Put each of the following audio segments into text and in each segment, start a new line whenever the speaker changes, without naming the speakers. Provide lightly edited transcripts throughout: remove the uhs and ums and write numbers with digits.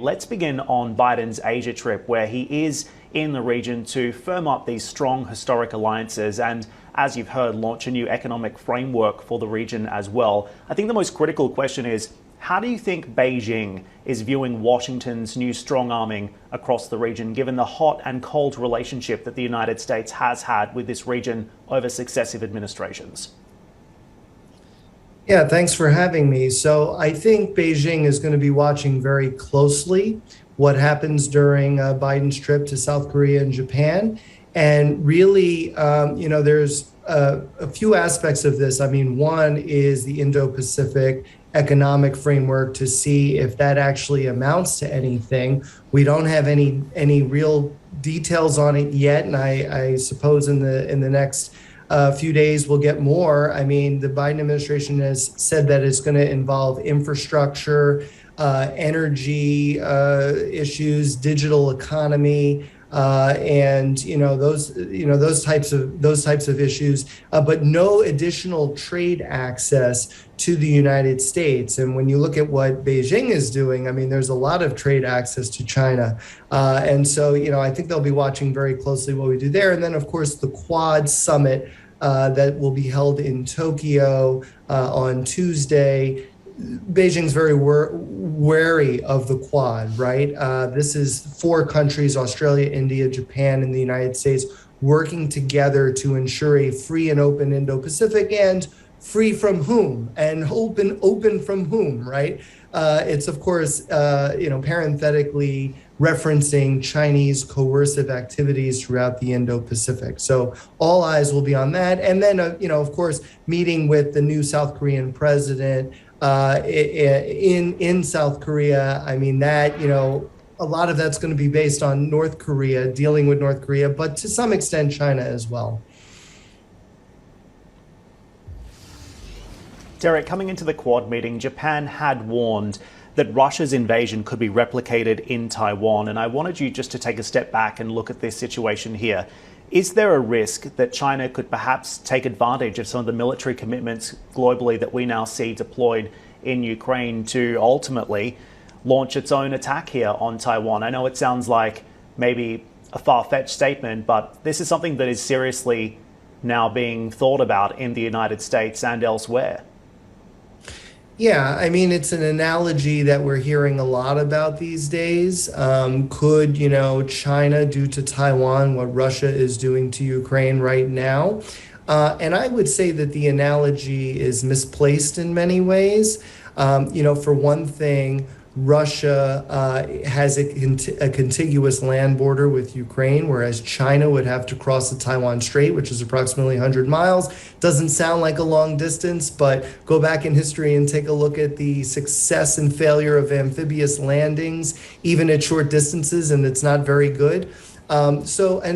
Let's begin on Biden's Asia trip, where he is in the region to firm up these strong historic alliances and, as you've heard, launch a new economic framework for the region as well. I think the most critical question is, how do you think Beijing is viewing Washington's new strong arming across the region, given the hot and cold relationship that the United States has had with this region over successive administrations?
Yeah, thanks for having me. So I think Beijing is going to be watching very closely what happens during Biden's trip to South Korea and Japan. And really, there's a few aspects of this. I mean, one is the Indo-Pacific economic framework to see if that actually amounts to anything. We don't have any real details on it yet, and I suppose in the next few days we'll get more. I mean, the Biden administration has said that it's going to involve infrastructure, energy issues, digital economy, and those types of issues, but no additional trade access to the United States. And when you look at what Beijing is doing, I mean, there's a lot of trade access to China, and so I think they'll be watching very closely what we do there. And then, of course, the Quad summit that will be held in Tokyo on Tuesday. Beijing's very wary of the Quad, right? This is 4 countries, Australia, India, Japan, and the United States, working together to ensure a free and open Indo-Pacific. And free from whom? And open from whom, right? It's, of course, parenthetically referencing Chinese coercive activities throughout the Indo-Pacific. So all eyes will be on that. And then, of course, meeting with the new South Korean president in South Korea. I mean, that, a lot of that's going to be based on North Korea, dealing with North Korea, but to some extent, China as well.
Derek, coming into the Quad meeting, Japan had warned that Russia's invasion could be replicated in Taiwan. And I wanted you just to take a step back and look at this situation here. Is there a risk that China could perhaps take advantage of some of the military commitments globally that we now see deployed in Ukraine to ultimately launch its own attack here on Taiwan? I know it sounds like maybe a far-fetched statement, but this is something that is seriously now being thought about in the United States and elsewhere.
Yeah, I mean, it's an analogy that we're hearing a lot about these days. Could, China do to Taiwan what Russia is doing to Ukraine right now? And I would say that the analogy is misplaced in many ways. For one thing, Russia has a contiguous land border with Ukraine, whereas China would have to cross the Taiwan Strait, which is approximately 100 miles. Doesn't sound like a long distance, but go back in history and take a look at the success and failure of amphibious landings, even at short distances, and it's not very good. And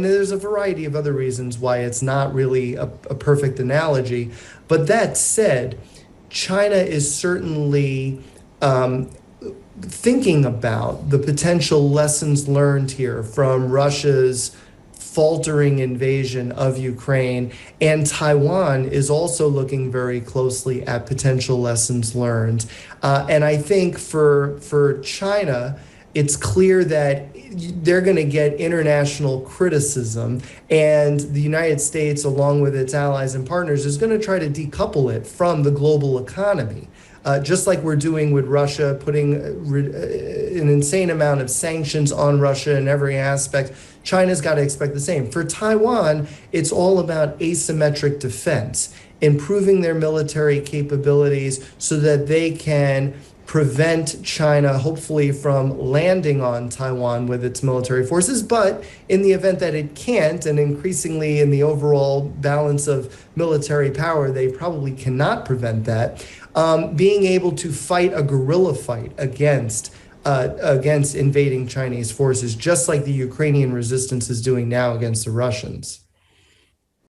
there's a variety of other reasons why it's not really a perfect analogy. But that said, China is certainly thinking about the potential lessons learned here from Russia's faltering invasion of Ukraine, and Taiwan is also looking very closely at potential lessons learned. And I think for China, it's clear that they're going to get international criticism, and the United States, along with its allies and partners, is going to try to decouple it from the global economy. Just like we're doing with Russia, putting an insane amount of sanctions on Russia in every aspect, China's got to expect the same. For Taiwan, it's all about asymmetric defense, improving their military capabilities so that they can prevent China, hopefully, from landing on Taiwan with its military forces. But in the event that it can't, and increasingly in the overall balance of military power, they probably cannot prevent that, being able to fight a guerrilla fight against invading Chinese forces, just like the Ukrainian resistance is doing now against the Russians.